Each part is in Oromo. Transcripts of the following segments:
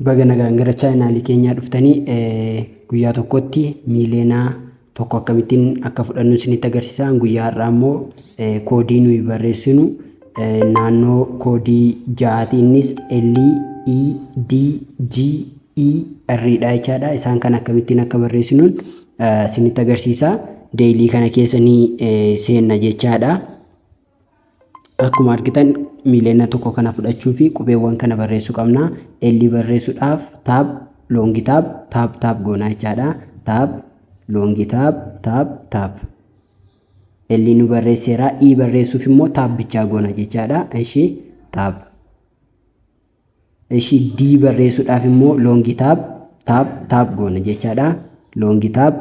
Baga nagaan gara chaanaalii keenyaa dhuftanii guyyaa tokkotti miiliyoona tokko akkamittiin akka fudhannu isinitti agarsiisa. Guyyaa har'aa immoo koodii nuyi barreessinu naannoo koodii 6 innis LEDGER dha jechaadha. Isaan kan akkamittiin akka barreessinu isinitti agarsiisa. Deeyilii kana keessa ni seenna jechaadha. Akkuma argitan miiliyoona tokko kana fudhachuu fi qubeewwan kana barreessuu qabna. L barreessuudhaaf tab longi tab goona jechaadha. Tab longi tab L nu barreesseera. E barreessuuf immoo tab bichaa goona jechaadha. Ishi tab. Ishi D barreessuudhaaf immoo longi tab goona jechaadha. Longi tab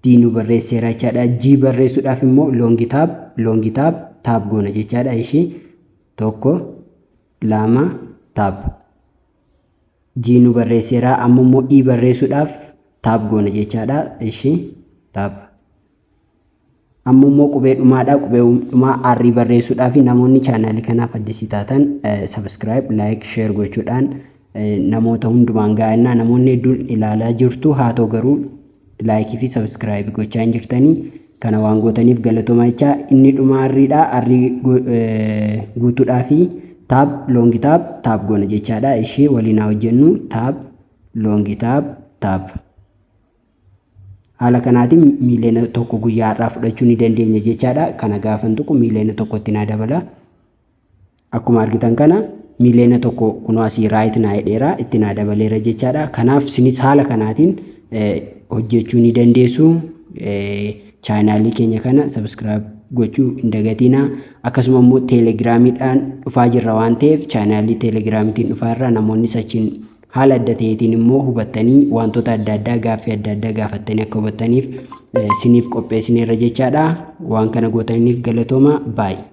D nu barreesseera jechaadha. G barreessuudhaaf immoo longi tab goona jechaadha. Ishi tokko lama tab. G nu barreesseera. Amma immoo E barreessuudhaaf tab goona jechaadha. Ishi tab. Amma immoo qubee dhumaadha. Qubee dhumaa R barreessuudhaaf namoonni chaanaalii kanaaf addisii taatan subscribe, like, share gochuudhaan namoota hundumaan gaa'inaa namoonni hedduun ilaalaa jirtu. Haa ta'u garuu like fi subscribe gochaa hin jirtanii. Kana waan gootaniif galatooma jecha. Inni dhumaa R'dha. R guutuudhaa fi tab longi tab goona jechaadha. Ishee waliin haa hojjennu. Tab longi tab. Haala kanaatiin miiliyoona tokko guyyaa har'aa fudhachuu ni dandeenya jechaadha. Kana gaafan tokko miiliyoona tokkotti naa dabala. Akkuma argitan kana miiliyoona tokko kunoo asii raayit naa hidheera itti naa dabaleera jechaadha. Kanaaf isinis haala kanaatiin hojjechuu ni dandeessu. Chaanaalii keenya kana subscribe gochuu hin dagatinaa. Akkasuma immoo teelegiraamiidhaan dhufaa jirra waan ta'eef chaanaalii teelegiraamiitiin dhufaa irraa namoonni sachiin haala adda ta'eetiin immoo hubattanii wantoota adda addaa gaaffii adda addaa gaafattanii akka hubattaniif isiniif qopheessineerra jechaadha. Waan kana gootaniif galatooma. Baay'ee